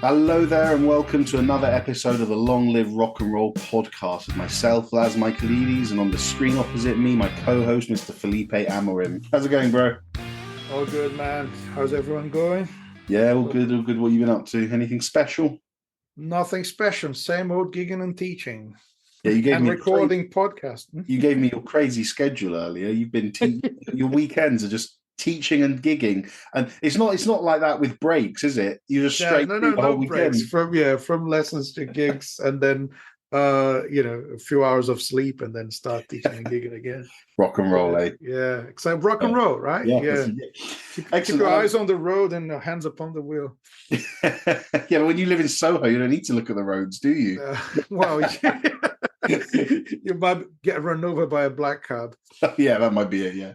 Hello there, and welcome to another episode of the Long Live Rock and Roll podcast with myself, Laz Michaelides, and on the screen opposite me, my co-host, Mr. Felipe Amorim. How's it going, bro? All good, man. How's everyone going? Yeah, all good, all good. What have you been up to? Anything special? Nothing special. Same old gigging and teaching. Yeah, you gave and me recording podcast. You gave me your crazy schedule earlier. You've been your weekends are just teaching and gigging, and it's not like that with breaks, is it? You just straight through the whole weekend. Breaks from lessons to gigs, and then a few hours of sleep, and then start teaching and gigging again. Rock and roll, eh? Yeah, except rock and roll, right? Yeah. Keep your eyes on the road and hands upon the wheel. Yeah, but when you live in Soho, you don't need to look at the roads, do you? You might get run over by a black cab. Yeah, that might be it. Yeah.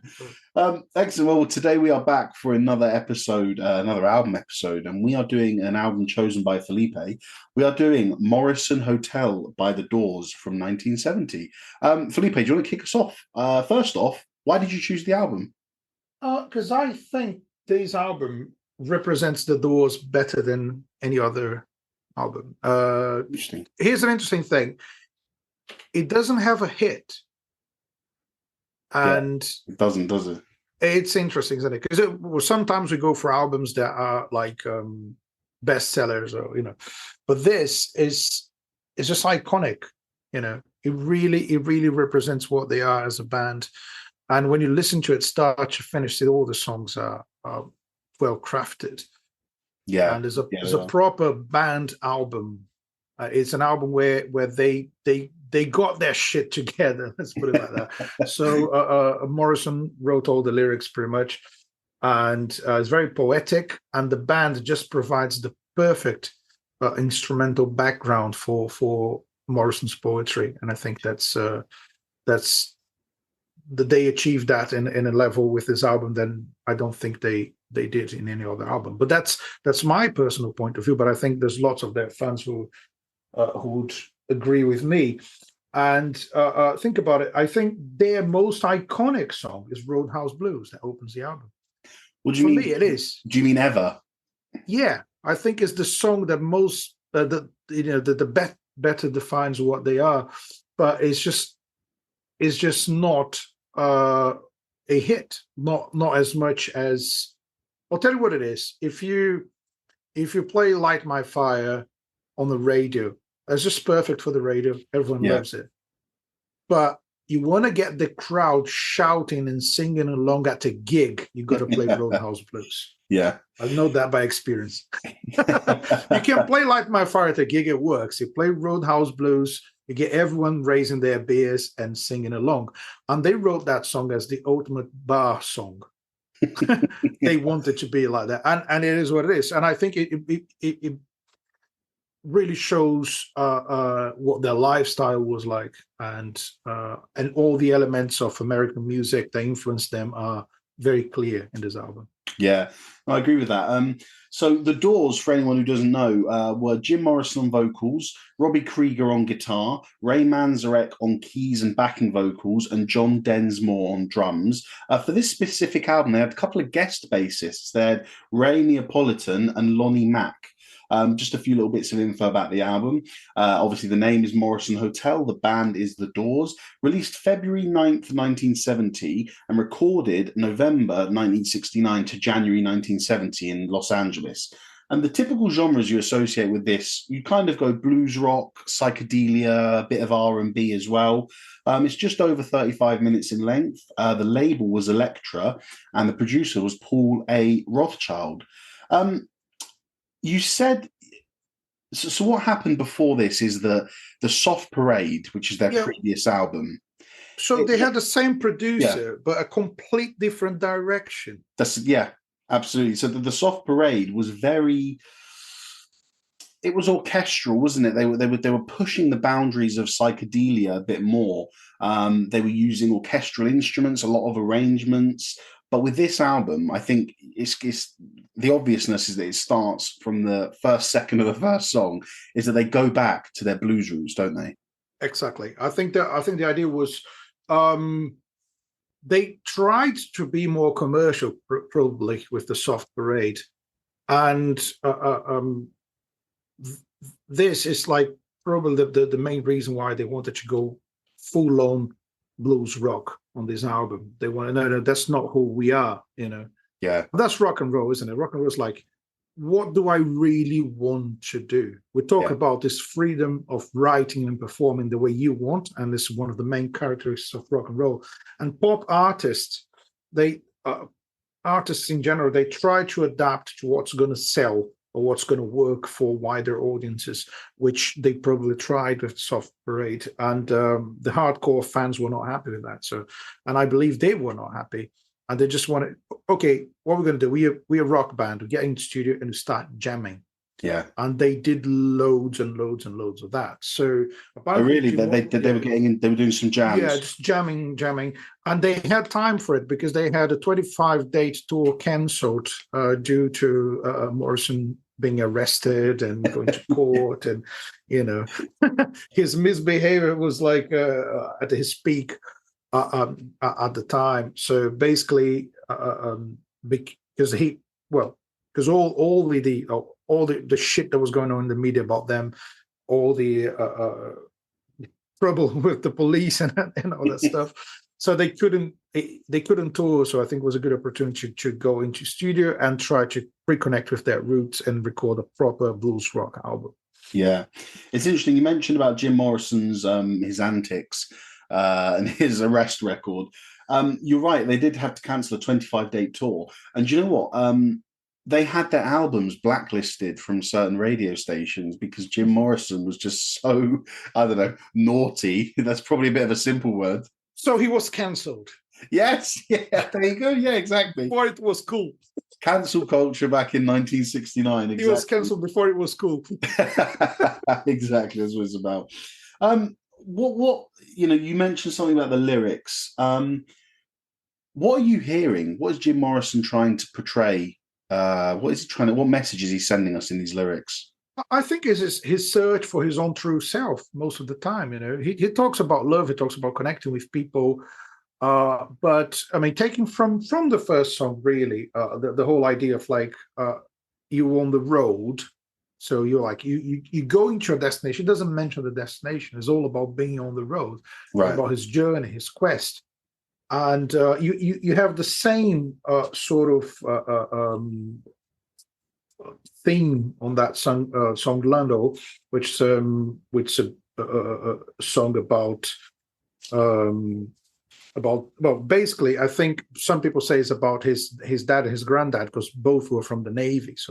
Excellent. Well, today we are back for another episode, another album episode, and we are doing an album chosen by Felipe. We are doing Morrison Hotel by The Doors from 1970. Felipe, do you want to kick us off? First off, why did you choose the album? Because I think this album represents The Doors better than any other album. Interesting. Here's an interesting thing. It doesn't have a hit. And it doesn't, does it? It's interesting, isn't it? Because sometimes we go for albums that are like bestsellers, or but this is just iconic. It really represents what they are as a band. And when you listen to it start to finish, all the songs are well crafted. Yeah, and there's a proper band album. It's an album where they got their shit together. Let's put it like that. So Morrison wrote all the lyrics pretty much, and it's very poetic. And the band just provides the perfect instrumental background for Morrison's poetry. And I think that's they achieved that in a level with this album then I don't think they did in any other album. But that's my personal point of view. But I think there's lots of their fans who would agree with me. And think about it. I think their most iconic song is Roadhouse Blues that opens the album. What do you mean? For me, it is. Do you mean ever? Yeah, I think it's the song that most better defines what they are. But it's just not a hit. Not as much as. I'll tell you what it is. If you play Light My Fire on the radio, it's just perfect for the radio. Everyone loves it. But you want to get the crowd shouting and singing along at a gig, you got to play Roadhouse Blues. Yeah. I know that by experience. You can play Light My Fire at a gig, it works. You play Roadhouse Blues, you get everyone raising their beers and singing along. And they wrote that song as the ultimate bar song. They wanted to be like that. And it is what it is. And I think it really shows what their lifestyle was like, and all the elements of American music that influenced them are very clear in this album. Yeah, I agree with that. So the Doors, for anyone who doesn't know, were Jim Morrison on vocals, Robbie Krieger on guitar, Ray Manzarek on keys and backing vocals, and John Densmore on drums. For this specific album, they had a couple of guest bassists. They had Ray Neapolitan and Lonnie Mack. Just a few little bits of info about the album. Obviously, the name is Morrison Hotel. The band is The Doors. Released February 9th, 1970, and recorded November 1969 to January 1970 in Los Angeles. And the typical genres you associate with this, you kind of go blues rock, psychedelia, a bit of R&B as well. It's just over 35 minutes in length. The label was Elektra, and the producer was Paul A. Rothchild. You said, so what happened before this is the Soft Parade, which is their previous album. So they had the same producer, but a complete different direction. Absolutely. So the Soft Parade was it was orchestral, wasn't it? They were pushing the boundaries of psychedelia a bit more. They were using orchestral instruments, a lot of arrangements. But with this album, I think it's the obviousness is that it starts from the first second of the first song, is that they go back to their blues roots, don't they? Exactly. I think the idea was they tried to be more commercial, probably with the Soft Parade, and this is like probably the main reason why they wanted to go full on blues rock on this album. They want to know that that's not who we are, you know. Yeah. That's rock and roll, isn't it? Rock and roll is like, what do I really want to do? We talk about this freedom of writing and performing the way you want, and this is one of the main characteristics of rock and roll. And pop artists, artists in general, they try to adapt to what's going to sell or what's going to work for wider audiences, which they probably tried with Soft Parade. And the hardcore fans were not happy with that. So, and I believe they were not happy. And they just wanted, okay, what we're going to do, we're a rock band. We get in the studio and we start jamming. Yeah. And they did loads and loads and loads of that. So they were getting in, they were doing some jams. Yeah, just jamming. And they had time for it because they had a 25-date tour cancelled due to Morrison being arrested and going to court. And, you know, his misbehavior was like at his peak at the time. So basically, because all the shit that was going on in the media about them, all the trouble with the police and all that stuff. So they couldn't tour. So I think it was a good opportunity to go into studio and try to reconnect with their roots and record a proper blues rock album. Yeah, it's interesting. You mentioned about Jim Morrison's his antics and his arrest record. You're right. They did have to cancel a 25-date tour, and you know what? They had their albums blacklisted from certain radio stations because Jim Morrison was just so, I don't know, naughty. That's probably a bit of a simple word. So he was cancelled. Yes, yeah, there you go. Yeah, exactly. Before it was cool. Cancel culture back in 1969. Exactly. He was cancelled before it was cool. Exactly, that's what it's about. What you mentioned something about the lyrics. What are you hearing? What is Jim Morrison trying to portray? What message is he sending us in these lyrics? I think it's his search for his own true self most of the time. You know, he talks about love, he talks about connecting with people. But I mean, taking from the first song, really, the whole idea of like you on the road, so you're like you going to your destination. It doesn't mention the destination. It's all about being on the road, right? About his journey, his quest. And you have the same sort of theme on that song Lando, which is a song about basically, I think some people say it's about his dad and his granddad because both were from the Navy. He's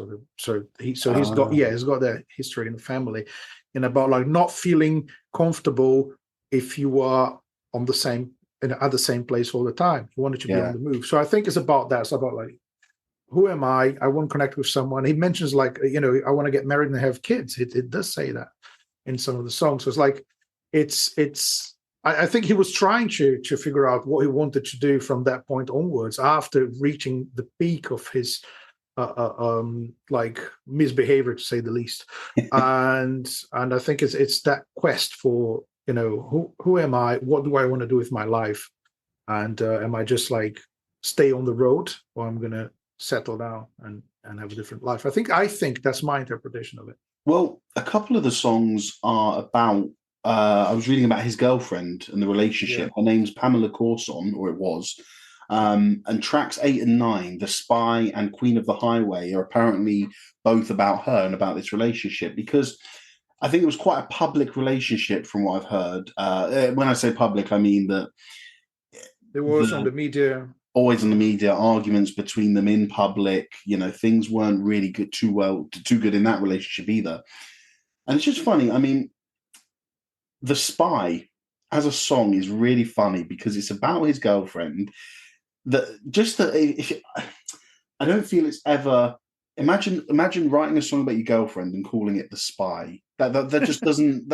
got that history in the family, and about like not feeling comfortable if you are on the same at the same place all the time. You wanted to be on the move. So I think it's about that. It's about like, who am I? I want to connect with someone. He mentions like, I want to get married and have kids. It does say that in some of the songs. So it's like, I think he was trying to figure out what he wanted to do from that point onwards after reaching the peak of his like misbehavior, to say the least. and I think it's that quest for, who am I? What do I want to do with my life? And am I just like stay on the road, or I'm going to settle down and have a different life? I think that's my interpretation of it. Well, a couple of the songs are about, I was reading about his girlfriend and the relationship. Her name's Pamela Corson, or it was. And tracks 8 and 9, The Spy and Queen of the Highway, are apparently both about her and about this relationship, because I think it was quite a public relationship from what I've heard. When I say public, I mean that there was on the media. Always on the media, arguments between them in public. Things weren't really too good in that relationship either. And it's just funny. I mean, The Spy as a song is really funny because it's about his girlfriend. I don't feel it's ever. Imagine writing a song about your girlfriend and calling it The Spy. That just doesn't.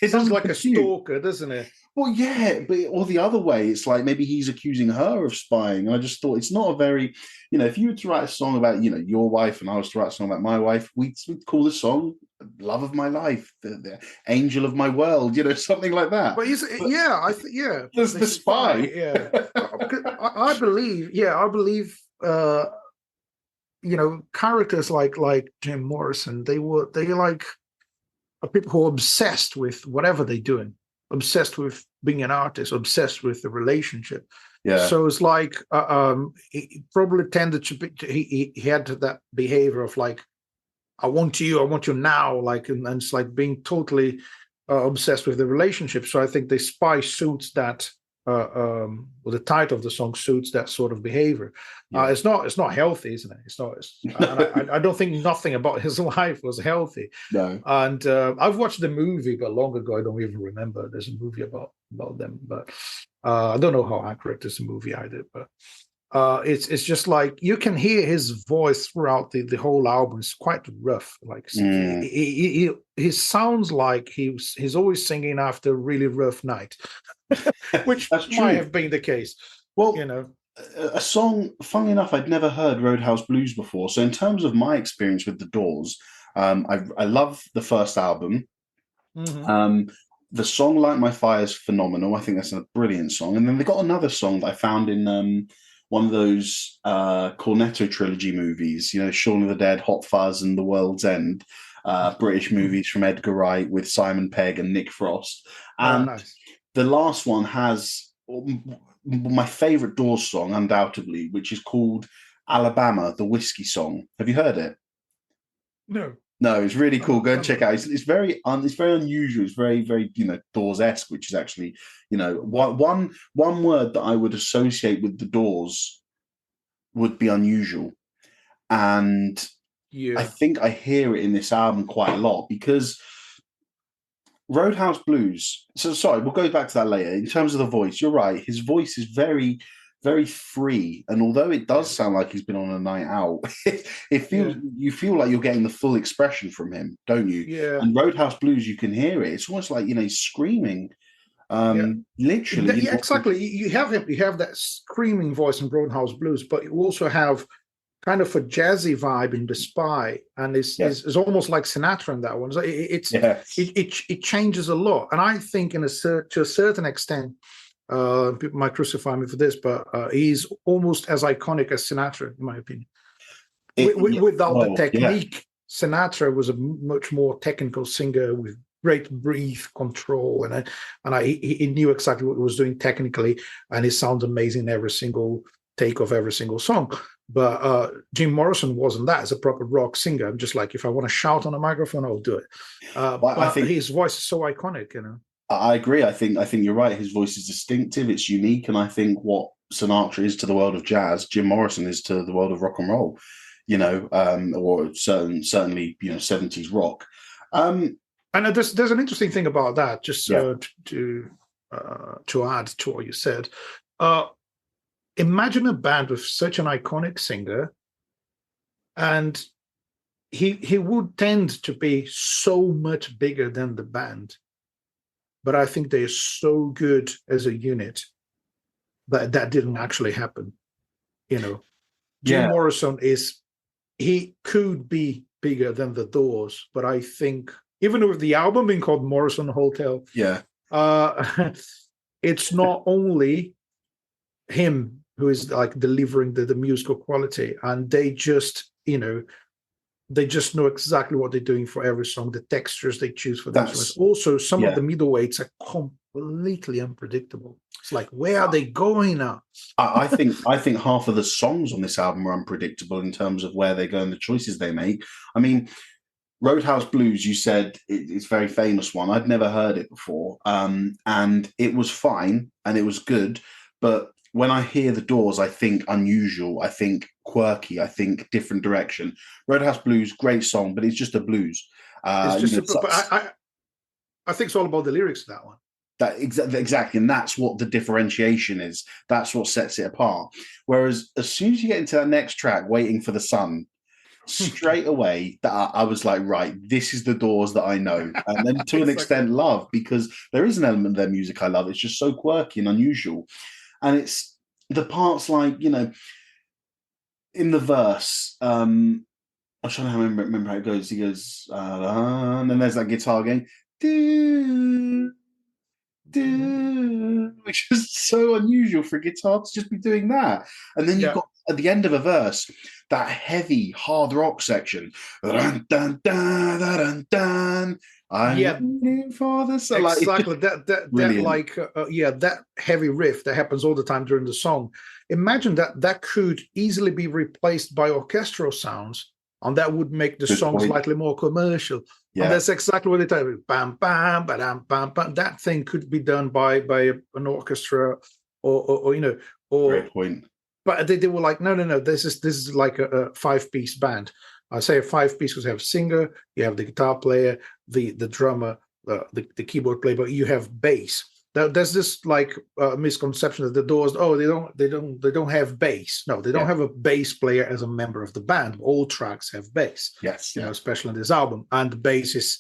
It sounds like a stalker, doesn't it? Well, yeah, or the other way, it's like maybe he's accusing her of spying. And I just thought it's not a very, if you were to write a song about, your wife, and I was to write a song about my wife, we'd call the song "Love of My Life," the angel of my world, something like that. But There's The Spy. Yeah, I believe. Characters like Jim Morrison, they people who are obsessed with whatever they're doing, obsessed with being an artist, obsessed with the relationship. Yeah. So it's like he probably tended to be, he had that behavior of like, I want you now, like, and it's like being totally obsessed with the relationship. So I think the Spy suits that, or the title of the song suits that sort of behavior. Yeah. It's not healthy, isn't it? It's not. I don't think nothing about his life was healthy. No. And I've watched the movie, but long ago I don't even remember. There's a movie about them, but I don't know how accurate this movie either. But it's just like you can hear his voice throughout the whole album. It's quite rough. Like he sounds like he's always singing after a really rough night, which That's true. might have been the case. Well, you know, a song, funnily enough, I'd never heard Roadhouse Blues before. So in terms of my experience with the Doors, I love the first album. mm-hmm. The song "Light My Fire" is phenomenal. I think that's a brilliant song. And then they got another song that I found in one of those Cornetto trilogy movies, you know, Shaun of the Dead, Hot Fuzz, and The World's End, British movies from Edgar Wright with Simon Pegg and Nick Frost. And Nice. the last one has my favorite Doors song, undoubtedly, which is called Alabama, the Whiskey Song. Have you heard it? No. No, it's really cool. Go and check it out. It's very unusual. It's very Doors-esque, which is actually, one word that I would associate with the Doors would be unusual, and I think I hear it in this album quite a lot because Roadhouse Blues. So sorry, we'll go back to that later. In terms of the voice, you're right. His voice is very, very free, and although it does sound like he's been on a night out, it feels you feel like you're getting the full expression from him, don't you? Yeah. And Roadhouse Blues, you can hear it. It's almost like he's screaming, literally. Yeah, exactly. You have that screaming voice in Roadhouse Blues, but you also have kind of a jazzy vibe in The Spy, and it's almost like Sinatra in that one. So it changes a lot, and I think to a certain extent. People might crucify me for this, but he's almost as iconic as Sinatra, in my opinion. Without the technique, Sinatra was a much more technical singer with great breath control, and he knew exactly what he was doing technically, and it sounds amazing in every single take of every single song. But Jim Morrison wasn't that. As a proper rock singer, I'm just like, if I want to shout on a microphone, I'll do it. But I think his voice is so iconic, I agree. I think you're right. His voice is distinctive. It's unique, and I think what Sinatra is to the world of jazz, Jim Morrison is to the world of rock and roll. Or certainly 70s rock. And there's an interesting thing about that. Just to add to what you said, imagine a band with such an iconic singer, and he would tend to be so much bigger than the band. But I think they're so good as a unit that didn't actually happen. Jim Morrison he could be bigger than the Doors, but I think even with the album being called Morrison Hotel, it's not only him who is like delivering the musical quality, and they just know exactly what they're doing for every song, the textures they choose for them. Also, some of the middleweights are completely unpredictable. It's like, where are they going now? I think half of the songs on this album are unpredictable in terms of where they go and the choices they make. I mean, Roadhouse Blues, you said it's a very famous one. I'd never heard it before, and it was fine and it was good, but when I hear the Doors, I think unusual, I think quirky, I think different direction. Roadhouse Blues, great song, but it's just a blues. I think it's all about the lyrics of that one. That exactly, and that's what the differentiation is. That's what sets it apart. Whereas as soon as you get into that next track, Waiting for the Sun, straight away I was like, right, this is the Doors that I know. And then to an extent love, because there is an element of their music I love. It's just so quirky and unusual. And it's the parts like, in the verse, I'm trying to remember how it goes. He goes, and then there's that guitar going, do, which is so unusual for a guitar to just be doing that. And then you've got at the end of a verse, that heavy hard rock section, dun, dun, dun, dun, dun, I'm Yeah, waiting for the sun. exactly. That Brilliant. like that heavy riff that happens all the time during the song. Imagine that could easily be replaced by orchestral sounds, and that would make the Good song point. slightly more commercial. And Yeah, that's exactly what it is. Bam, bam, bam, bam, bam. That thing could be done by an orchestra, or or great point. but they were like, no. This is like a five-piece band. I say a five-piece because you have singer, you have the guitar player, the drummer, the keyboard player, but you have bass. There's this like misconception that the Doors, they don't have bass. No, they don't Yeah. have a bass player as a member of the band. All tracks have bass. Yes. Yeah. Especially on this album, and the bass is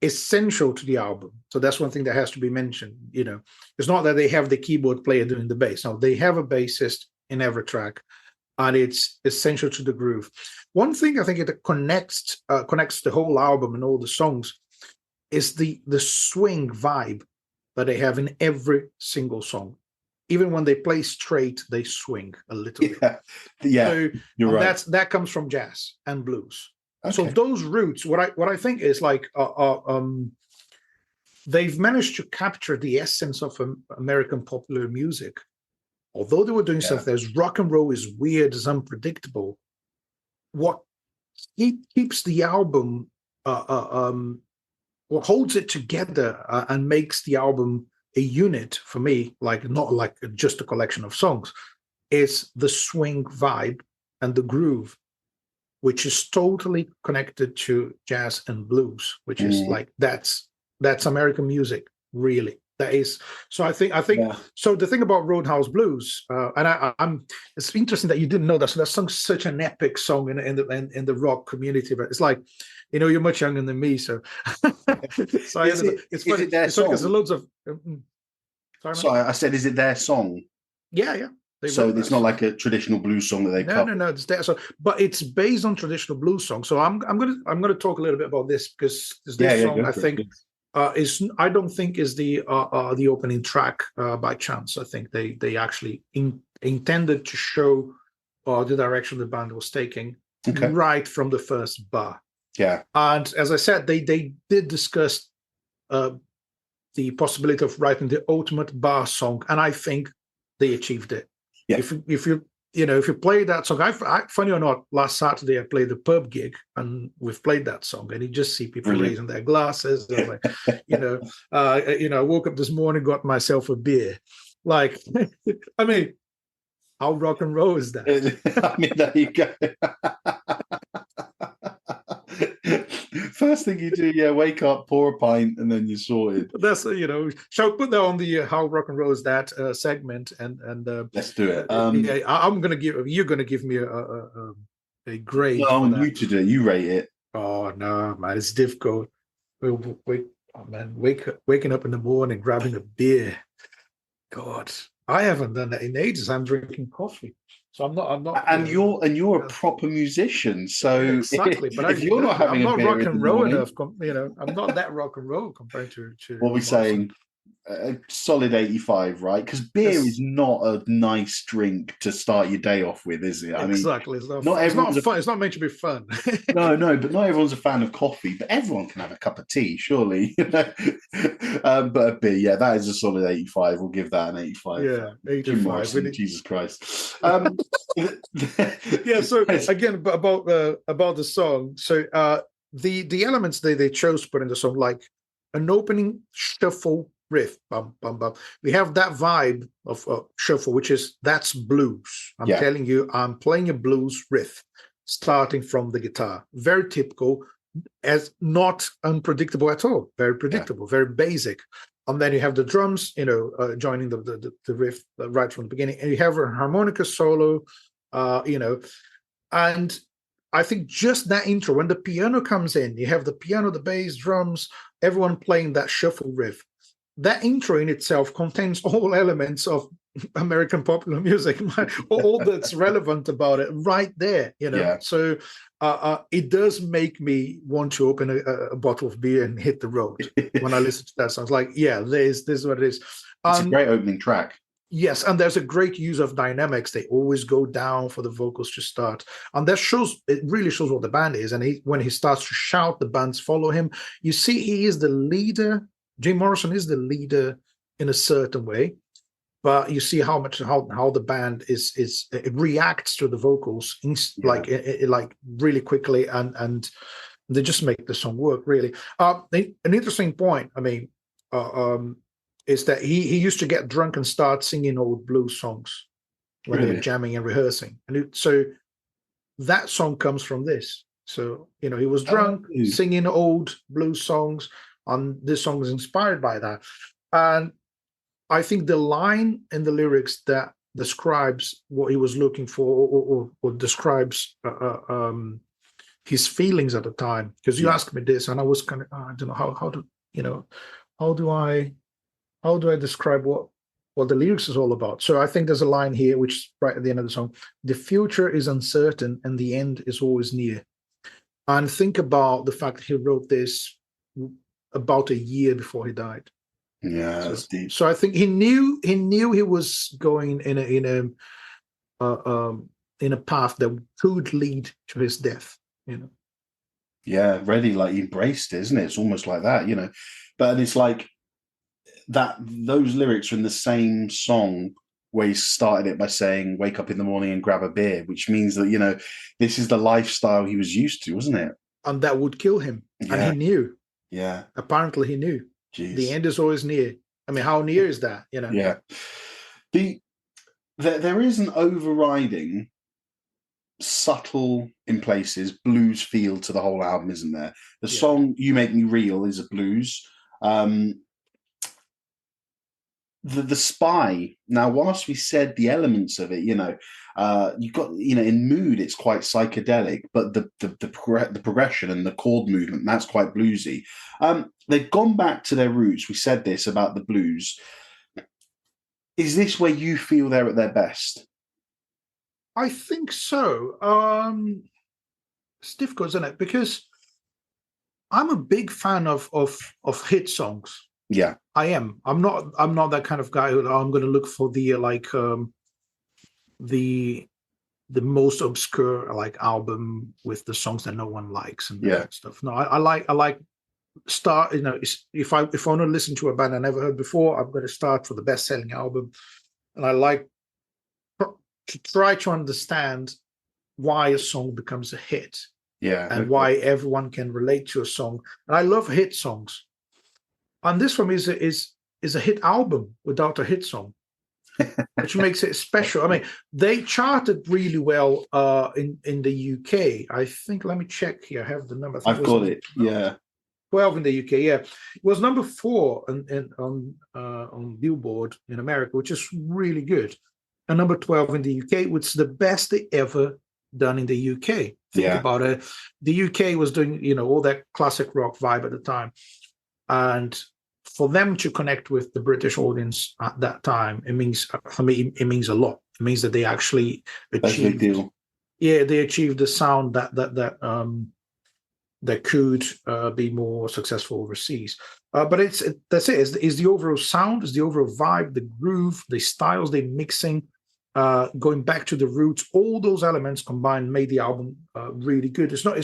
essential to the album. So that's one thing that has to be mentioned. It's not that they have the keyboard player doing the bass. No, they have a bassist in every track, and it's essential to the groove. One thing I think it connects the whole album and all the songs is the swing vibe that they have in every single song. Even when they play straight, they swing a little bit. Yeah, So, you're right. that comes from jazz and blues. Okay. So those roots, what I think is like they've managed to capture the essence of American popular music. Although they were doing stuff that's rock and roll is weird, is unpredictable. What keeps the album, what holds it together and makes the album a unit for me, like not like just a collection of songs, is the swing vibe and the groove, which is totally connected to jazz and blues, which is like that's American music, really. That is so. I think so. The thing about Roadhouse Blues, and I'm. It's interesting that you didn't know that. So that song's such an epic song in the rock community. But it's like, you're much younger than me, so. So it's funny. Is it their song? Because there's loads of. Sorry, I said, is it their song? Yeah. So it's not like a traditional blues song that they cover. No. It's there. So, but it's based on traditional blues songs. So I'm gonna talk a little bit about this because this song I think. I don't think is the opening track by chance. I think they actually intended to show the direction the band was taking right from the first bar. Yeah. And as I said, they did discuss the possibility of writing the ultimate bar song, and I think they achieved it. Yeah. If you play that song, I funny or not, last Saturday I played a pub gig and we've played that song, and you just see people raising their glasses. Like, I woke up this morning, got myself a beer. Like, I mean, how rock and roll is that? I mean, there you go. First thing you do, wake up, pour a pint, and then you're sorted. That's shall we put that on the how rock and roll is that segment, and let's do it. You're gonna give me a grade. No, I want you to do it. You rate it. Oh no, man, it's difficult. Waking up in the morning, grabbing a beer. God, I haven't done that in ages. I'm drinking coffee. So I'm not. And you're a proper musician. So exactly. But if you're not having I'm not rock and roll enough. I'm not that rock and roll compared to what we're saying. A solid 85, right? Because beer is not a nice drink to start your day off with, is it? I mean, exactly. It's not fun. It's not meant to be fun. No, but not everyone's a fan of coffee. But everyone can have a cup of tea, surely. But a beer, that is a solid 85. We'll give that an 85. Yeah, 85. Jim Morrison, Jesus Christ. Yeah. So again, about the song. So the elements they chose to put in the song, like an opening shuffle riff, bum, bum, bum. We have that vibe of shuffle, that's blues. I'm telling you, I'm playing a blues riff starting from the guitar. Very typical, as not unpredictable at all. Very predictable, very basic. And then you have the drums, joining the riff right from the beginning, and you have a harmonica solo, and I think just that intro, when the piano comes in, you have the piano, the bass, drums, everyone playing that shuffle riff. That intro in itself contains all elements of American popular music, all that's relevant about it right there, So it does make me want to open a bottle of beer and hit the road when I listen to that song. It's like, this is what it is. It's a great opening track. Yes, and there's a great use of dynamics. They always go down for the vocals to start, and that shows, it really shows what the band is. And when he starts to shout, the bands follow him. You see, he is the leader. Jim Morrison is the leader in a certain way, but you see how the band is it reacts to the vocals like really quickly, and they just make the song work really. An interesting point, I mean, is that he used to get drunk and start singing old blues songs when they're jamming and rehearsing, and so that song comes from this. So he was drunk singing old blues songs, and this song is inspired by that. And I think the line in the lyrics that describes what he was looking for, or describes his feelings at the time, because you asked me this, and I was kind of, I don't know how do I describe what the lyrics is all about. So I think there's a line here which is right at the end of the song: the future is uncertain and the end is always near. And think about the fact that he wrote this about a year before he died. Yeah, that's deep. So I think he knew he was going in a path that could lead to his death. Yeah, ready, like he embraced it, isn't it? It's almost like that, But it's like that. Those lyrics are in the same song where he started it by saying, "Wake up in the morning and grab a beer," which means that this is the lifestyle he was used to, wasn't it? And that would kill him, and he knew. Yeah, apparently he knew. Jeez. The end is always near. I mean, how near is that? Yeah. There is an overriding, subtle in places blues feel to the whole album, isn't there? The song "You Make Me Real" is a blues. The Spy. Now, whilst we said the elements of it, you've got in mood it's quite psychedelic, but the progression and the chord movement, that's quite bluesy. They've gone back to their roots. We said this about the blues. Is this where you feel they're at their best? I think so. It's difficult, isn't it? Because I'm a big fan of hit songs. Yeah, I am. I'm not that kind of guy who I'm going to look for the most obscure album with the songs that no one likes and that stuff. No, I like start. If I want to listen to a band I never heard before, I'm going to start for the best selling album, and I like to try to understand why a song becomes a hit. Yeah, and why everyone can relate to a song. And I love hit songs. And this for me is a hit album without a hit song, which makes it special. I mean, they charted really well in the UK. I think, let me check here. I have the number. I've got it. Yeah. 12 in the UK. Yeah, it was number 4 on Billboard in America, which is really good. And number 12 in the UK, which is the best they ever done in the UK. Think about it. The UK was doing, all that classic rock vibe at the time. And for them to connect with the British audience at that time, it means, for me, it means a lot. It means that they actually achieved, they achieved the sound that could be more successful overseas. But that's it. It's the overall sound, it's the overall vibe, the groove, the styles they're mixing, going back to the roots. All those elements combined made the album really good. It's not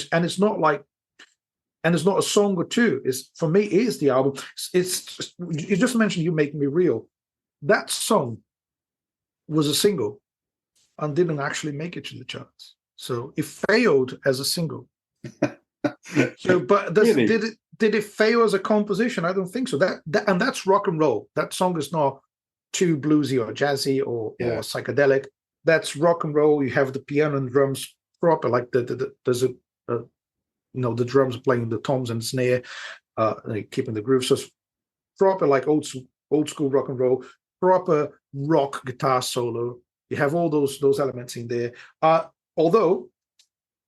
a song or two. For me, it is the album. You just mentioned "You Make Me Real." That song was a single and didn't actually make it to the charts. So it failed as a single. But really? Did it fail as a composition? I don't think so. And that's rock and roll. That song is not too bluesy or jazzy or psychedelic. That's rock and roll. You have the piano and drums proper, like there's the drums playing the toms and snare, keeping the groove. So it's proper, like old school rock and roll, proper rock guitar solo. You have all those elements in there. Although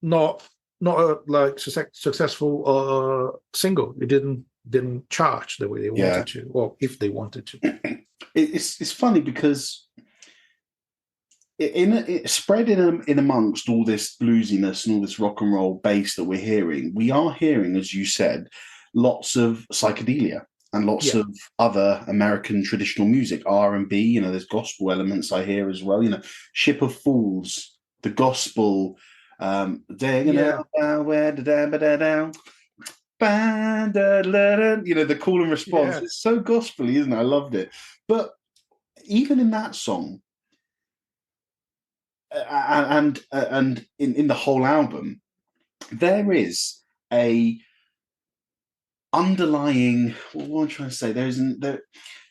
not a successful single. It didn't charge the way they wanted to, or if they wanted to. It's funny because it spread in amongst all this bluesiness and all this rock and roll bass that we're hearing. We are hearing, as you said, lots of psychedelia. and lots of other American traditional music, R&B. You know, there's gospel elements I hear as well. You know, Ship of Fools, the gospel. You know, the call and response. It's so gospelly, isn't it? I loved it. But even in that song, and in the whole album, there is a underlying, what am I trying to say?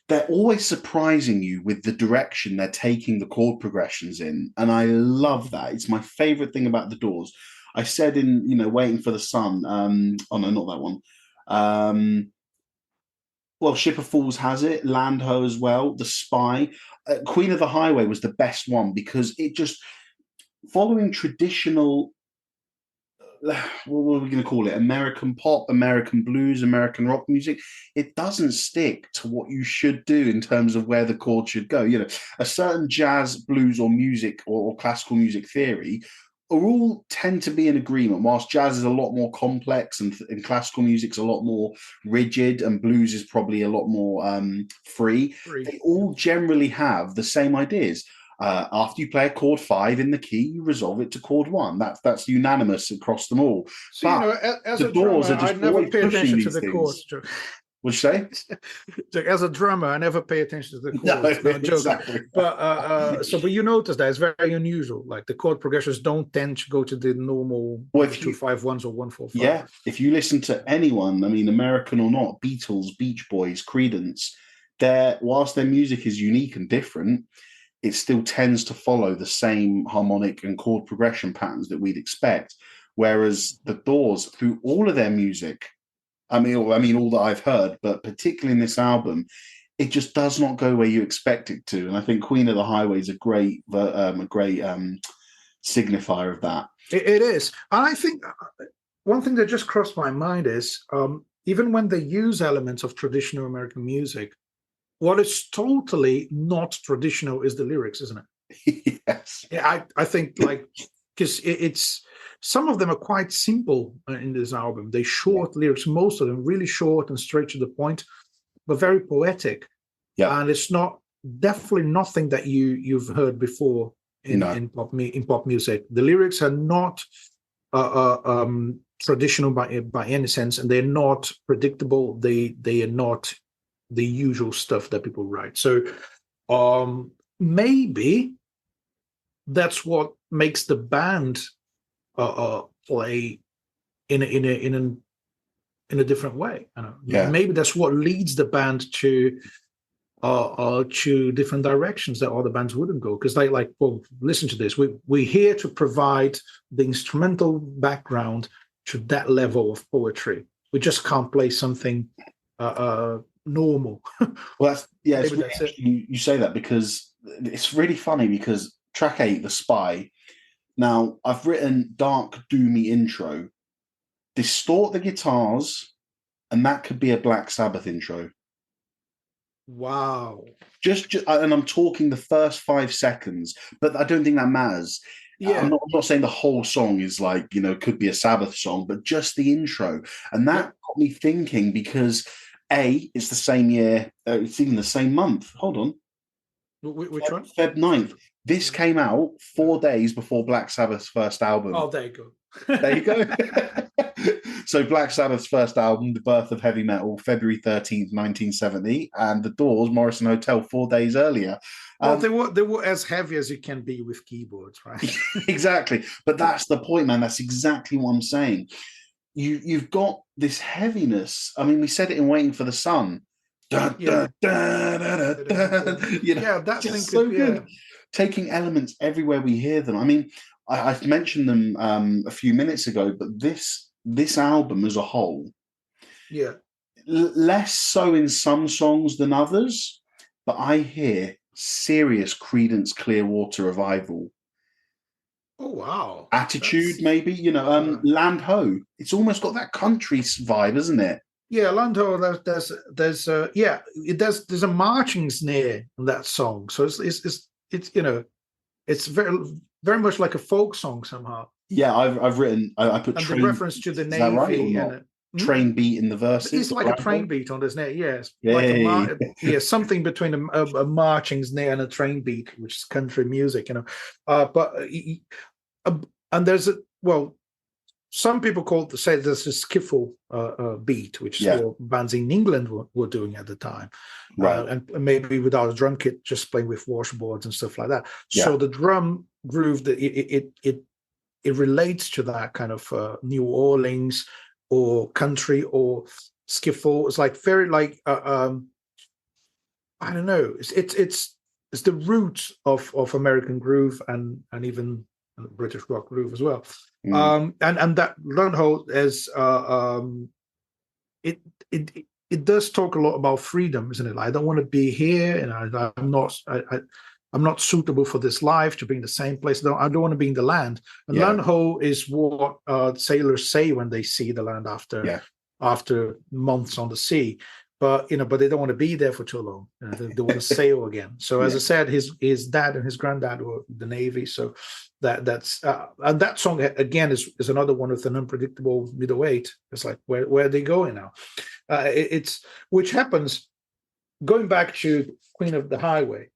They're always surprising you with the direction they're taking the chord progressions in, and I love that. It's my favorite thing about the Doors. I said in Waiting for the Sun. Oh no, not that one. Well, Ship of Fools has it. Land Ho as well. The Spy. Queen of the Highway was the best one because it just following traditional. What are we going to call it? American pop, American blues, American rock music. It doesn't stick to what you should do in terms of where the chord should go. You know, a certain jazz, blues, or music or classical music theory are all tend to be in agreement. Whilst jazz is a lot more complex and classical music's a lot more rigid, and blues is probably a lot more free. They all generally have the same ideas. After you play a chord 5 in the key, you resolve it to chord 1. That's unanimous across them all. So, but as the Doors are just always pushing these things. Chords, what'd you say? As a drummer, I never pay attention to the chords. No, exactly. But you notice that it's very unusual. Like the chord progressions don't tend to go to the normal 2-5-1s or 1-4-5. Yeah, if you listen to anyone, I mean, American or not, Beatles, Beach Boys, Creedence, whilst their music is unique and different, it still tends to follow the same harmonic and chord progression patterns that we'd expect. Whereas the Doors, through all of their music, I mean, all that I've heard, but particularly in this album, it just does not go where you expect it to. And I think Queen of the Highway is a great signifier of that. It is. And I think one thing that just crossed my mind is even when they use elements of traditional American music, what is totally not traditional is the lyrics, isn't it? Yes. Yeah, I think because it's some of them are quite simple in this album. They short lyrics, most of them really short and straight to the point, but very poetic. Yeah, and it's definitely nothing that you've heard before in pop music. The lyrics are not traditional by any sense, and they're not predictable. They are not the usual stuff that people write. So maybe that's what makes the band play in a different way. I don't know. Yeah. Maybe that's what leads the band to different directions that other bands wouldn't go. Because listen to this. We're here to provide the instrumental background to that level of poetry. We just can't play something normal. Well, you say that because it's really funny because track 8, The Spy. Now, I've written dark, doomy intro. Distort the guitars, and that could be a Black Sabbath intro. Wow. Just and I'm talking the first 5 seconds, but I don't think that matters. Yeah. I'm not saying the whole song is could be a Sabbath song, but just the intro. And that got me thinking because it's the same year, it's even the same month. Hold on. Which one? Feb 9th. This came out 4 days before Black Sabbath's first album. Oh, there you go. There you go. So Black Sabbath's first album, The Birth of Heavy Metal, February 13th, 1970, and The Doors, Morrison Hotel, 4 days earlier. Well, they were as heavy as you can be with keyboards, right? Exactly. But that's the point, man. That's exactly what I'm saying. You've got this heaviness. I mean, we said it in Waiting for the Sun. That's so good. Taking elements everywhere we hear them. I mean, I've mentioned them a few minutes ago, but this album as a whole, less so in some songs than others, but I hear serious Creedence Clearwater Revival. Oh wow! Attitude, maybe Land Ho. It's almost got that country vibe, isn't it? Yeah, Land Ho. There's a marching snare in that song, so it's very very much like a folk song somehow. Yeah, I've written. I put and the reference to the Navy. Right, train beat in the verses. It's like a train beat on the snare, yes. Yeah. Something between a marching snare and a train beat, which is country music, and there's some people say there's a skiffle beat, which is what bands in England were doing at the time, right? And maybe without a drum kit, just playing with washboards and stuff like that. So the drum groove, it relates to that kind of New Orleans or country or skiffle. It's like very like I don't know. It's the roots of American groove and even British rock groove as well. And that Lundhold is it does talk a lot about freedom, isn't it? Like, I don't want to be here, and I'm not suitable for this life to be in the same place. I don't want to be in the land. And Lundhold is what sailors say when they see the land after months on the sea. But they don't want to be there for too long. They want to sail again. So as I said, his dad and his granddad were in the Navy. So that's and that song again is another one with an unpredictable middle eight. It's like where are they going now? It's which happens going back to Queen of the Highway.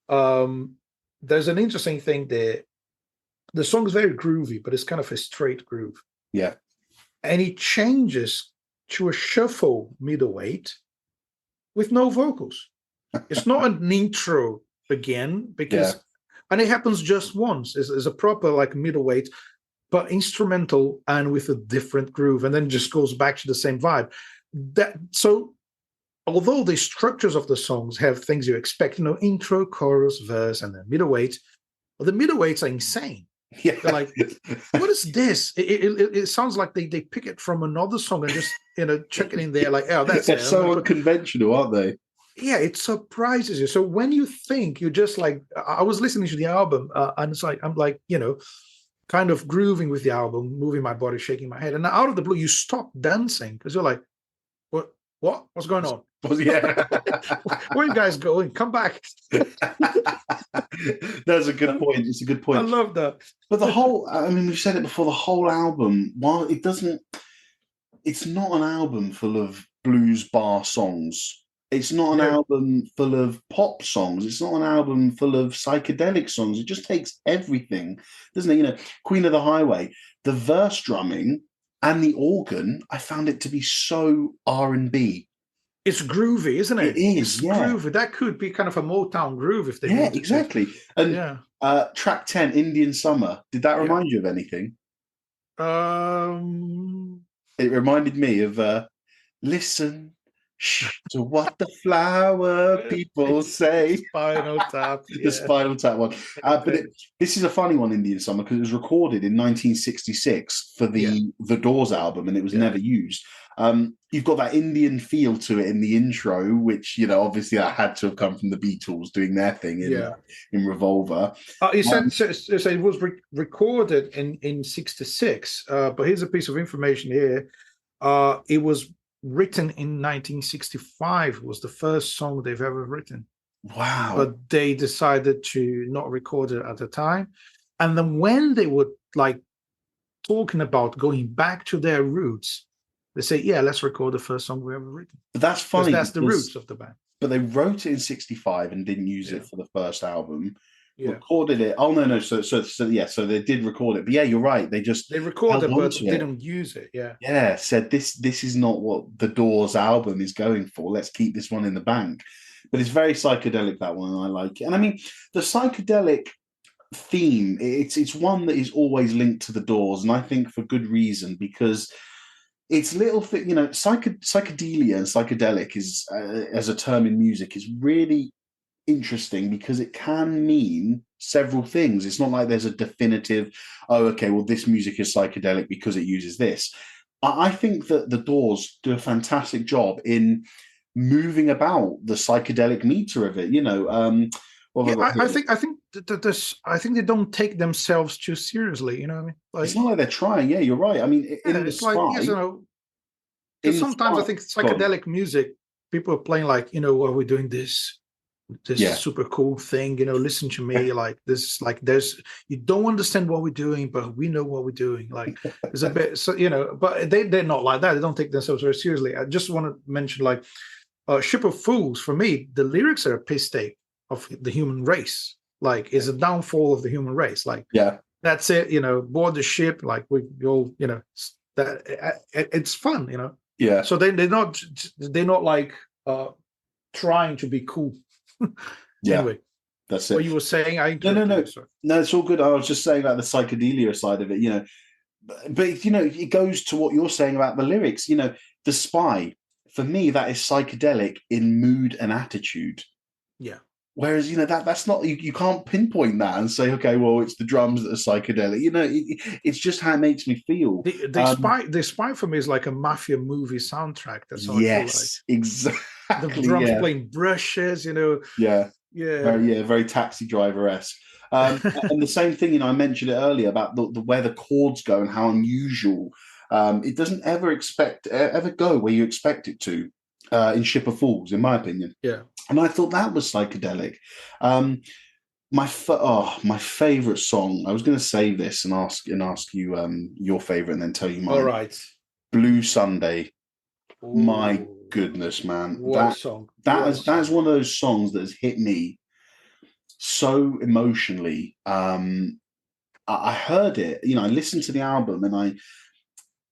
There's an interesting thing there. The song is very groovy, but it's kind of a straight groove. Yeah, and it changes to a shuffle middleweight with no vocals. It's not an intro again and it happens just once. It's a proper like middleweight, but instrumental and with a different groove, and then just goes back to the same vibe. So although the structures of the songs have things you expect, intro, chorus, verse, and then middleweight, well, the middleweights are insane. Yeah, they're like, what is this? It sounds like they pick it from another song and just chuck it in there. Like, oh, that's they're so unconventional, aren't they? Yeah, it surprises you. So when you think you're just like, I was listening to the album, and it's like I'm like kind of grooving with the album, moving my body, shaking my head, and out of the blue you stop dancing because you're like, what's going on? Yeah. Where are you guys going? Come back. That's a good point. It's a good point. I love that. But we've said it before, the whole album, while it's not an album full of blues bar songs. It's not an album full of pop songs. It's not an album full of psychedelic songs. It just takes everything, doesn't it? Queen of the Highway, the verse drumming and the organ, I found it to be so R&B. It's groovy, isn't it? It is, it's groovy. That could be kind of a Motown groove if they wanted exactly. To. And track 10, Indian Summer, did that remind you of anything? It reminded me of Listen to what the flower people say. Spinal Tap. The Spinal Tap one. But this is a funny one, Indian Summer, because it was recorded in 1966 for the Doors album, and it was never used. You've got that Indian feel to it in the intro, which, obviously that had to have come from the Beatles doing their thing in Revolver. You said it was recorded in 66, but here's a piece of information here. It was written in 1965, was the first song they've ever written. Wow. But they decided to not record it at the time. And then when they were like talking about going back to their roots, they say, let's record the first song we ever written. But that's funny. That's the roots of the band. But they wrote it in 65 and didn't use it for the first album. Recorded it. Oh, no. So they did record it. But you're right. They recorded it, but didn't use it. Yeah. Said this is not what the Doors album is going for. Let's keep this one in the bank. But it's very psychedelic, that one, and I like it. And I mean, the psychedelic theme, it's one that is always linked to the Doors, and I think for good reason, because it's psychedelia and psychedelic is as a term in music is really interesting because it can mean several things. It's not like there's a definitive, this music is psychedelic because it uses this. I think that the Doors do a fantastic job in moving about the psychedelic meter of it. I think they don't take themselves too seriously. You know what I mean? Like, it's not like they're trying. Yeah, you're right. I mean, it's like sometimes I think psychedelic music, people are playing like, we're doing this this Yeah. super cool thing, listen to me, like this, like there's, you don't understand what we're doing, but we know what we're doing. Like there's a bit, so, but they're not like that. They don't take themselves very seriously. I just want to mention, like, Ship of Fools, for me, the lyrics are a piss take of the human race. Like, it's a downfall of the human race. Like, Yeah. that's it, board the ship, like we all, that it's fun, Yeah. So they're not like trying to be cool. Yeah. Anyway, That's it. what you were saying, I No, interrupted you, no, it's all good. I was just saying about the psychedelia side of it, but it goes to what you're saying about the lyrics. The Spy, for me, that is psychedelic in mood and attitude. Yeah. Whereas, that's not, you can't pinpoint that and say, okay, well, it's the drums that are psychedelic. It's just how it makes me feel. The Spy for me is like a mafia movie soundtrack. That's how I feel like. Exactly. The drums playing brushes, Yeah. Yeah. Very Taxi Driver-esque. And the same thing, I mentioned it earlier about the where the chords go and how unusual. It doesn't ever go where you expect it to in Ship of Fools, in my opinion. Yeah. And I thought that was psychedelic. My favorite song. I was going to save this and ask you your favorite, and then tell you mine. All right. Blue Sunday. Ooh. My goodness, man! What a song! That is one of those songs that has hit me so emotionally. I heard it. I listened to the album, and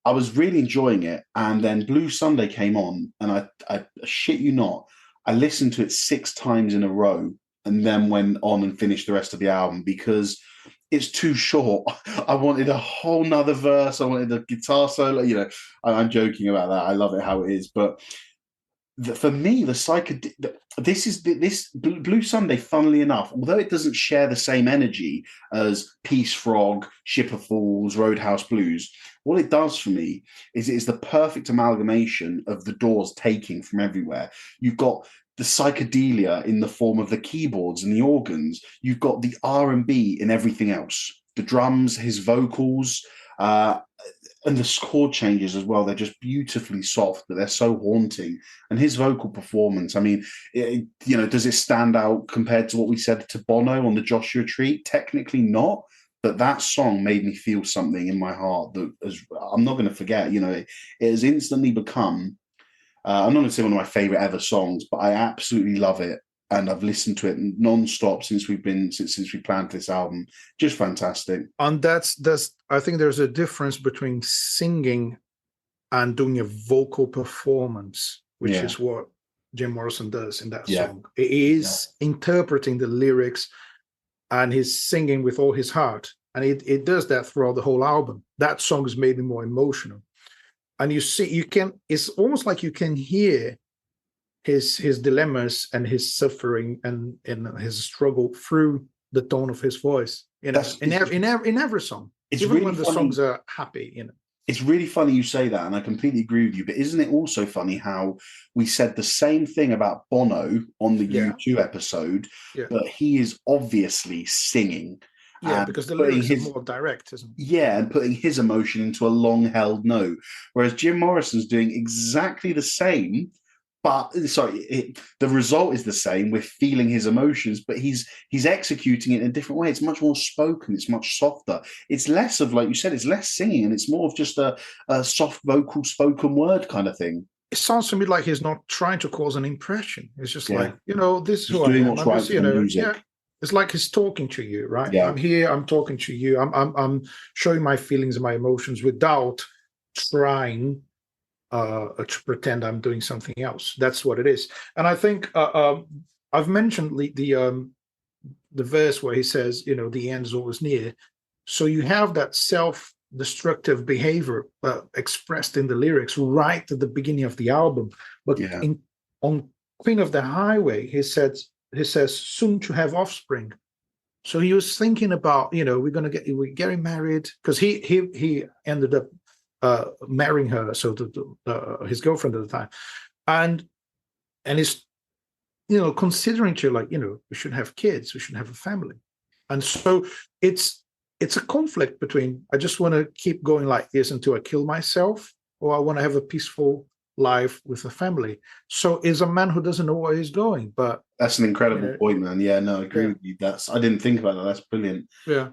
I was really enjoying it. And then Blue Sunday came on, and I shit you not, I listened to it 6 times in a row, and then went on and finished the rest of the album because it's too short. I wanted a whole nother verse. I wanted a guitar solo. I'm joking about that. I love it how it is, but for me, this Blue Sunday, funnily enough, although it doesn't share the same energy as Peace Frog, Ship of Fools, Roadhouse Blues, what it does for me is it's the perfect amalgamation of the Doors taking from everywhere. You've got the psychedelia in the form of the keyboards and the organs. You've got the R&B in everything else. The drums, his vocals, and the chord changes as well. They're just beautifully soft, but they're so haunting. And his vocal performance, I mean, does it stand out compared to what we said to Bono on the Joshua Tree? Technically not, but that song made me feel something in my heart that I'm not going to forget. It has instantly become, I'm not going to say one of my favorite ever songs, but I absolutely love it. And I've listened to it non-stop since we planned this album. Just fantastic. And that's I think there's a difference between singing and doing a vocal performance, which is what Jim Morrison does in that song. He is interpreting the lyrics, and he's singing with all his heart. And it does that throughout the whole album. That song has made me more emotional. And it's almost like you can hear his dilemmas and his suffering and his struggle through the tone of his voice. In every song, even really when the songs are happy. It's really funny you say that, and I completely agree with you. But isn't it also funny how we said the same thing about Bono on the U2 episode, but he is obviously singing. Yeah, because the lyrics are more direct, isn't it? Yeah, and putting his emotion into a long-held note. Whereas Jim Morrison's doing exactly the same, but the result is the same with feeling his emotions, but he's executing it in a different way. It's much more spoken. It's much softer. It's less of, like you said, it's less singing, and it's more of just a soft vocal spoken word kind of thing. It sounds to me like he's not trying to cause an impression. It's just like, this is who I am. What's right for the music. It's like he's talking to you, right? Yeah. I'm here. I'm talking to you. I'm showing my feelings and my emotions without trying to pretend I'm doing something else. That's what it is. And I think I've mentioned the verse where he says, the end is always near. So you have that self-destructive behavior expressed in the lyrics right at the beginning of the album. But on Queen of the Highway, he says, soon to have offspring. So he was thinking about, we're getting married, because he ended up marrying her, so his girlfriend at the time, and he's considering to, like, we should have kids, we should have a family. And so it's a conflict between, I just want to keep going like this until I kill myself, or I want to have a peaceful life with a family. So is a man who doesn't know where he's going. But That's an incredible point, man. Yeah, no, I agree yeah, with you. I didn't think about that. That's brilliant. yeah.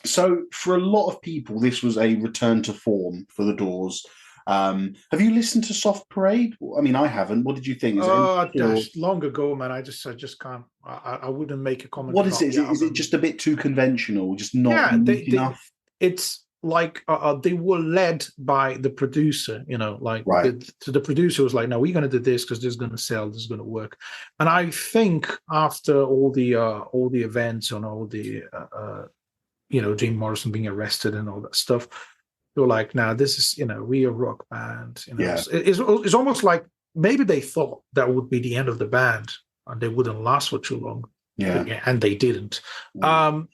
So for a lot of people, this was a return to form for the Doors. Have you listened to Soft Parade? I mean, I haven't. What did you think? Is it That's long ago, man. I just can't. I wouldn't make a comment what is about it? the Is it album. just a bit too conventional? Just not Yeah, unique enough? it's like they were led by the producer, like Right. the producer was like, no, we're going to do this because this is going to sell, this is going to work. And I think after all the events and all the Jim Morrison being arrested and all that stuff, they were like, now this is, we are a rock band. Yeah. It's almost like maybe they thought that would be the end of the band and they wouldn't last for too long. Yeah. And they didn't. Mm.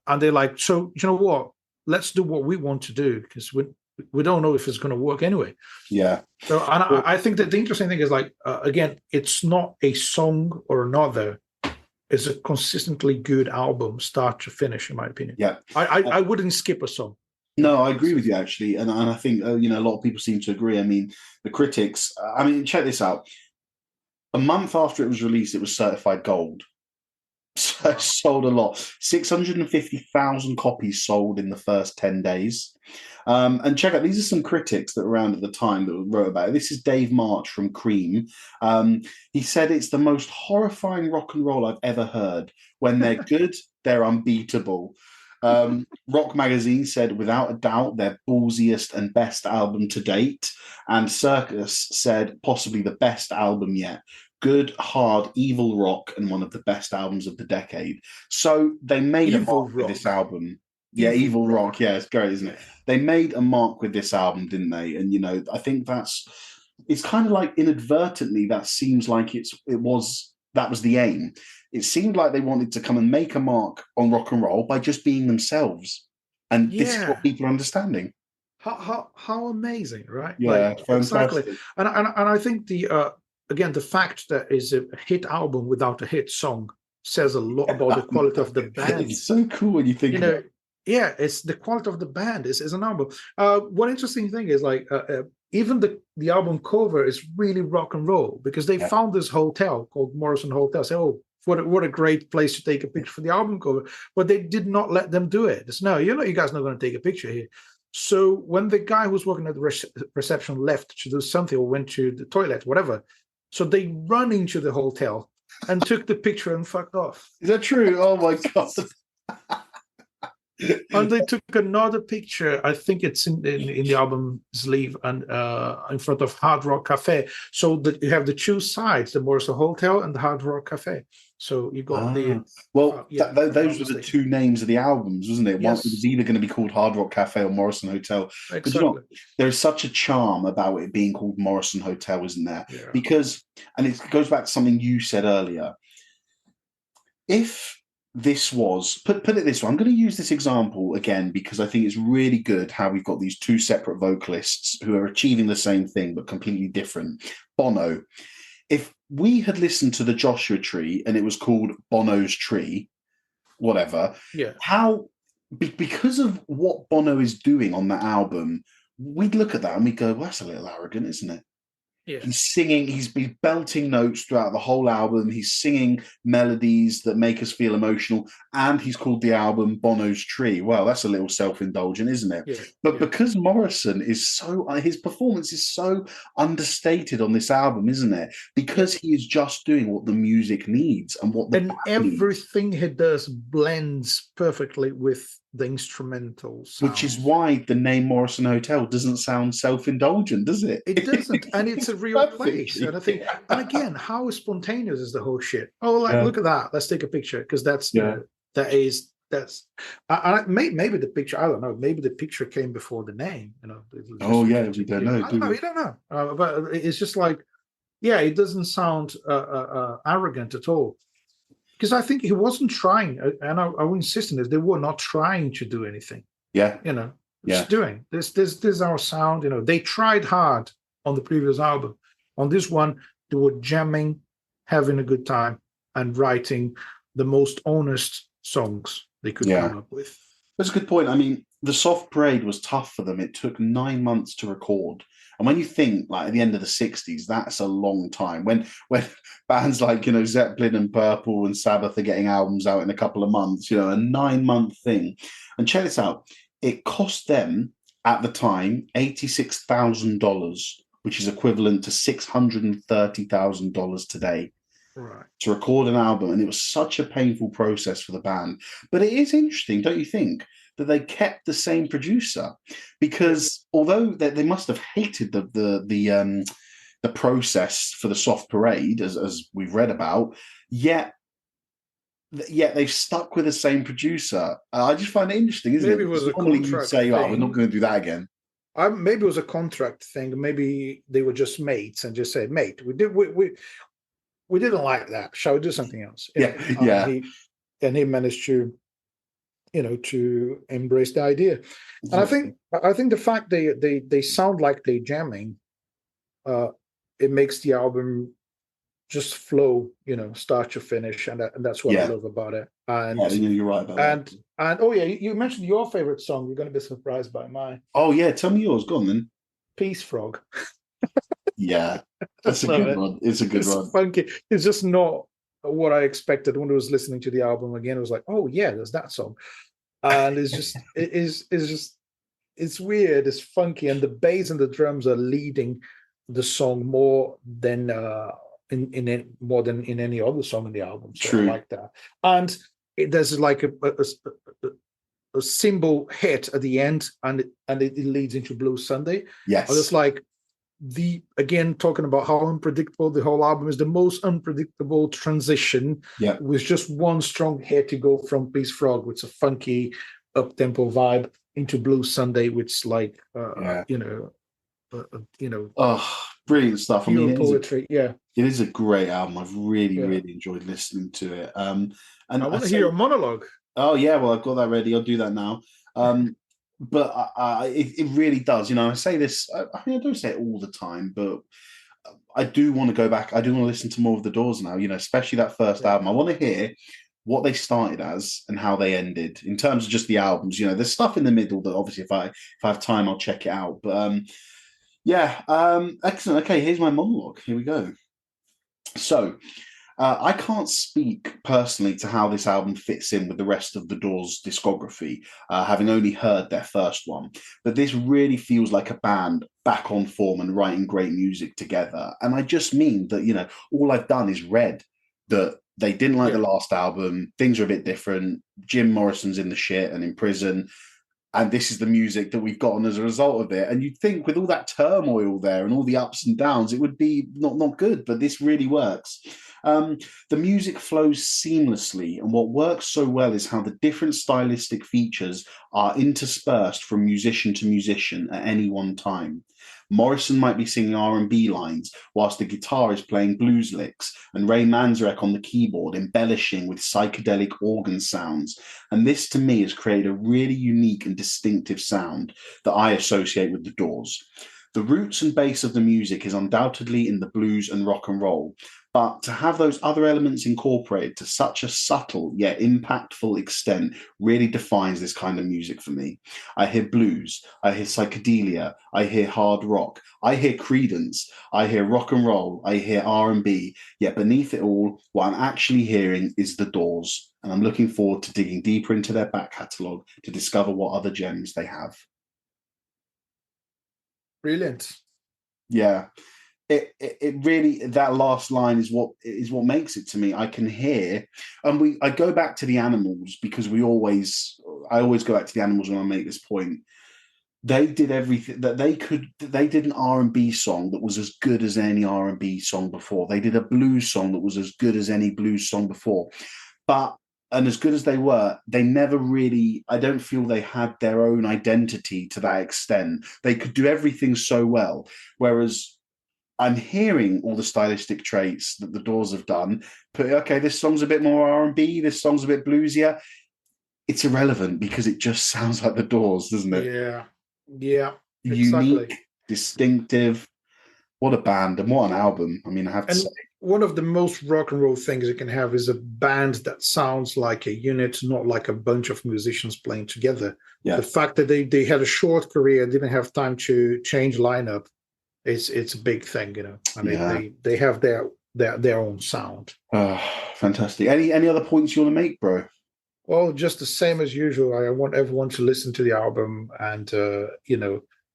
And they're like, so you know what? Let's do what we want to do because we don't know if it's going to work anyway. Yeah. So and I think that the interesting thing is like again, it's not a song or another. It's a consistently good album, start to finish, in my opinion. Yeah. I wouldn't skip a song. No, I agree with you actually, and I think a lot of people seem to agree. I mean, the critics. I mean, check this out. A month after it was released, it was certified gold. So it sold a lot. 650,000 copies sold in the first 10 days. And check out, these are some critics that were around at the time that wrote about it. This is Dave March from Cream. He said, it's the most horrifying rock and roll I've ever heard. When they're good, they're unbeatable. Rock Magazine said, without a doubt, their ballsiest and best album to date. And Circus said, possibly the best album yet. Good, hard, evil rock, and one of the best albums of the decade. So they made a mark with this album. Yeah, evil rock. Yeah, it's great, isn't it? They made a mark with this album, didn't they? And I think it's kind of like inadvertently that seems like that was the aim. It seemed like they wanted to come and make a mark on rock and roll by just being themselves, and this is what people are understanding. How amazing, right? Yeah, fantastic. Exactly. And I think again, the fact that it's a hit album without a hit song says a lot about the quality of the band. It's so cool when you think about it. Yeah, it's the quality of the band is an album. One interesting thing is like even the album cover is really rock and roll because they found this hotel called Morrison Hotel. Say, oh, what a great place to take a picture for the album cover. But they did not let them do it. It's, no, you guys are not going to take a picture here. So when the guy who's working at the reception left to do something or went to the toilet, whatever, so they run into the hotel and took the picture and fucked off. Is that true? Oh my God. And they took another picture. I think it's in the album sleeve and in front of Hard Rock Cafe. So that you have the two sides, the Morrison Hotel and the Hard Rock Cafe. So you got those were the two names of the albums, wasn't it? Yes. One, it was either going to be called Hard Rock Cafe or Morrison Hotel. Exactly. But there's such a charm about it being called Morrison Hotel, isn't there? Yeah. Because, and it goes back to something you said earlier. If this was, put it this way, I'm going to use this example again because I think it's really good how we've got these two separate vocalists who are achieving the same thing but completely different. Bono. If we had listened to the Joshua Tree and it was called Bono's Tree, whatever, because of what Bono is doing on that album, we'd look at that and we'd go, well, that's a little arrogant, isn't it? Yeah. He's singing, he's belting notes throughout the whole album. He's singing melodies that make us feel emotional. And he's called the album Bono's Tree. Well, that's a little self-indulgent, isn't it? Yeah. But because Morrison is his performance is so understated on this album, isn't it? Because he is just doing what the music needs and what the everything he does blends perfectly with the instrumental sound. Which is why the name Morrison Hotel doesn't sound self-indulgent, does it? It doesn't, and it's a real place. And I think, and again, how spontaneous is the whole shit? Oh, look at that. Let's take a picture because maybe the picture. I don't know. Maybe the picture came before the name. We don't know. We don't know. But it's just like, it doesn't sound arrogant at all. Because I think he wasn't trying, and I will insist on this, they were not trying to do anything. Yeah. It's doing. This is our sound. They tried hard on the previous album. On this one, they were jamming, having a good time, and writing the most honest songs they could come up with. That's a good point. I mean, the Soft Parade was tough for them. It took 9 months to record. And when you think like at the end of the 60s, that's a long time. When bands like, Zeppelin and Purple and Sabbath are getting albums out in a couple of months, a 9-month thing. And check this out. It cost them at the time $86,000, which is equivalent to $630,000 today. Right. To record an album, and it was such a painful process for the band. But it is interesting, don't you think, that they kept the same producer? Because although they must have hated the process for the Soft Parade, as we've read about, yet they've stuck with the same producer. I just find it interesting, isn't Maybe it? it was a normally you'd contract say, "Oh, we're thing. not going to do that again." Maybe it was a contract thing. Maybe they were just mates and just said, "Mate, we didn't like that. Shall we do something else?" Yeah. And he managed to, to embrace the idea. Exactly. And I think the fact they sound like they're jamming, it makes the album just flow, start to finish, and that's what I love about it. And you're right about that. And oh yeah, you mentioned your favorite song. You're going to be surprised by mine. Oh yeah, tell me yours. Go on then. Peace Frog. Yeah, that's a good one. It's a good one. Funky. It's just not what I expected when I was listening to the album again. It was like, oh yeah, there's that song, and it's just it's weird. It's funky, and the bass and the drums are leading the song more than more than in any other song in the album. So True. I like that, and there's like a cymbal hit at the end, and it leads into Blue Sunday. Yes, I was like. Again, talking about how unpredictable the whole album is, the most unpredictable transition with just one strong hit to go from Peace Frog, which is a funky up-tempo vibe, into Blue Sunday, which is like brilliant stuff. Pure poetry. It is a great album. I've really enjoyed listening to it. And I want to hear a monologue. Oh yeah, well I've got that ready. I'll do that now. But it really does. I say this, I don't say it all the time, but I do want to go back. I do want to listen to more of the Doors now, especially that first album. I want to hear what they started as and how they ended in terms of just the albums. There's stuff in the middle that obviously if I have time, I'll check it out. But excellent. Okay, here's my monologue. Here we go. So, I can't speak personally to how this album fits in with the rest of the Doors' discography, having only heard their first one. But this really feels like a band back on form and writing great music together. And I just mean that, all I've done is read that they didn't like the last album. Things are a bit different. Jim Morrison's in the shit and in prison. And this is the music that we've gotten as a result of it. And you'd think with all that turmoil there and all the ups and downs, it would be not good, but this really works. The music flows seamlessly, and what works so well is how the different stylistic features are interspersed from musician to musician at any one time. Morrison might be singing R&B lines whilst the guitar is playing blues licks, and Ray Manzarek on the keyboard embellishing with psychedelic organ sounds. And this, to me, has created a really unique and distinctive sound that I associate with the Doors. The roots and base of the music is undoubtedly in the blues and rock and roll, but to have those other elements incorporated to such a subtle yet impactful extent really defines this kind of music for me. I hear blues, I hear psychedelia, I hear hard rock, I hear Creedence, I hear rock and roll, I hear R&B, yet beneath it all, what I'm actually hearing is the Doors, and I'm looking forward to digging deeper into their back catalogue to discover what other gems they have. Brilliant. Yeah. It really, that last line is what makes it to me. I can hear, and I go back to the Animals because I always go back to the Animals when I make this point. They did everything that they could. They did an R&B song that was as good as any R&B song before. They did a blues song that was as good as any blues song before. And as good as they were, they never really, I don't feel they had their own identity to that extent. They could do everything so well. Whereas I'm hearing all the stylistic traits that the Doors have done. But okay, this song's a bit more R&B, this song's a bit bluesier. It's irrelevant because it just sounds like the Doors, doesn't it? Yeah, unique, exactly. distinctive. What a band and what an album. I mean, I have to say. One of the most rock and roll things you can have is a band that sounds like a unit, not like a bunch of musicians playing together. Yeah. The fact that they had a short career, didn't have time to change lineup, it's a big thing, and Yeah. they have their own sound. Fantastic. Any other points you want to make, bro? Well, just the same as usual. I want everyone to listen to the album and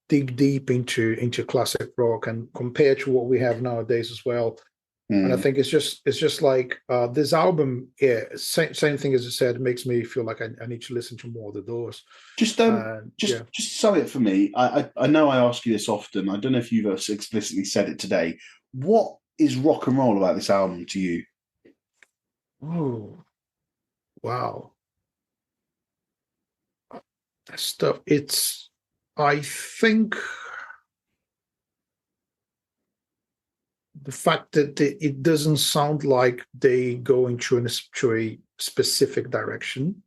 dig deep into classic rock and compare to what we have nowadays as well. And I think it's just like this album. Yeah, same thing as I said. Makes me feel like I need to listen to more of the Doors. Just sum it for me. I know I ask you this often. I don't know if you've explicitly said it today. What is rock and roll about this album to you? Oh, wow. That stuff. I think the fact that it doesn't sound like they go into a specific direction.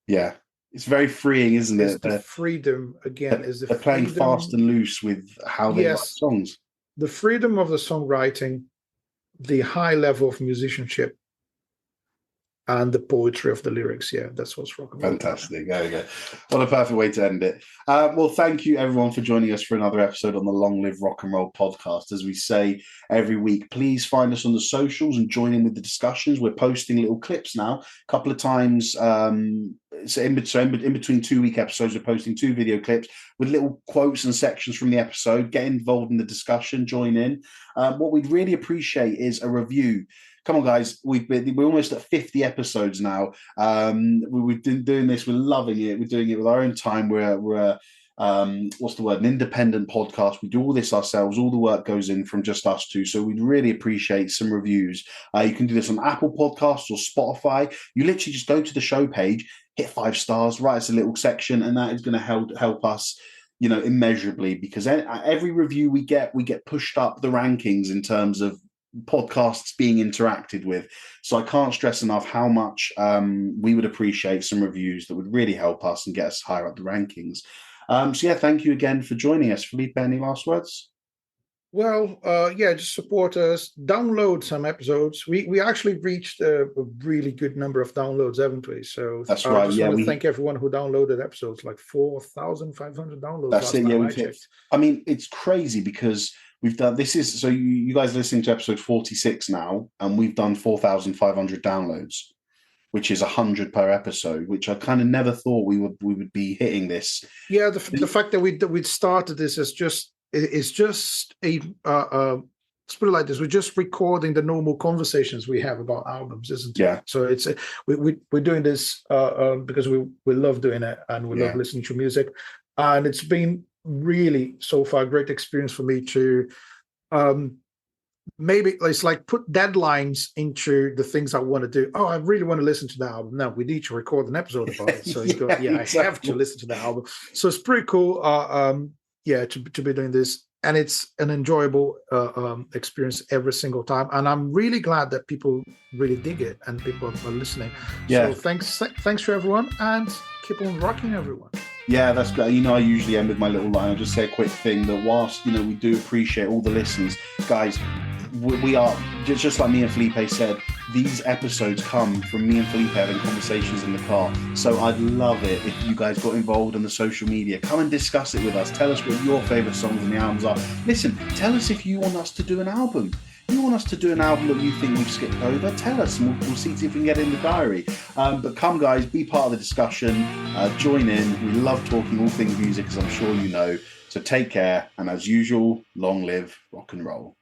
Yeah. It's very freeing, isn't it? The freedom, again, is the they're playing fast and loose with how they write songs. The freedom of the songwriting, the high level of musicianship, and the poetry of the lyrics. Yeah, that's what's rock and roll. Fantastic. There we go. What a perfect way to end it. Well, thank you everyone for joining us for another episode on the Long Live Rock and Roll podcast. As we say every week, please find us on the socials and join in with the discussions. We're posting little clips now, a couple of times. So in between 2-week episodes, we're posting 2 video clips with little quotes and sections from the episode. Get involved in the discussion, join in. What we'd really appreciate is a review. Come on, guys. We're almost at 50 episodes now. We've been doing this. We're loving it. We're doing it with our own time. We're an independent podcast. We do all this ourselves. All the work goes in from just us two. So we'd really appreciate some reviews. You can do this on Apple Podcasts or Spotify. You literally just go to the show page, hit 5 stars, write us a little section, and that is going to help us, immeasurably, because every review we get pushed up the rankings in terms of podcasts being interacted with. So I can't stress enough how much we would appreciate some reviews that would really help us and get us higher up the rankings. Thank you again for joining us. Felipe, any last words? Well, just support us. Download some episodes. We actually reached a really good number of downloads, haven't we? So that's right. I just want to thank everyone who downloaded episodes, like 4,500 downloads. That's it. Yeah, I mean, it's crazy because we've done this. Is so you guys are listening to episode 46 now, and we've done 4,500 downloads, which is 100 per episode, which I kind of never thought we would be hitting this. Yeah, the fact that we'd started this is just a let's put it like this: we're just recording the normal conversations we have about albums, isn't it? Yeah. So it's we're doing this because we love doing it and we love listening to music, and it's been really so far a great experience for me to maybe it's like put deadlines into the things I want to do. Oh, I really want to listen to the album. No, we need to record an episode about it. So you go, exactly. I have to listen to the album. So it's pretty cool. To be doing this, and it's an enjoyable experience every single time. And I'm really glad that people really dig it and people are listening. Yeah. So thanks to everyone, and keep on rocking, everyone. Yeah, that's great. I usually end with my little line. I'll just say a quick thing that whilst, we do appreciate all the listens, guys, we are, just like me and Felipe said, these episodes come from me and Felipe having conversations in the car. So I'd love it if you guys got involved on the social media. Come and discuss it with us. Tell us what your favourite songs and the albums are. Listen, tell us if you want us to do an album. You want us to do an album that you think we've skipped over, tell us and we'll see if we can get in the diary. But come, guys, be part of the discussion. Join in. We love talking all things music, as I'm sure you know. So take care. And as usual, long live rock and roll.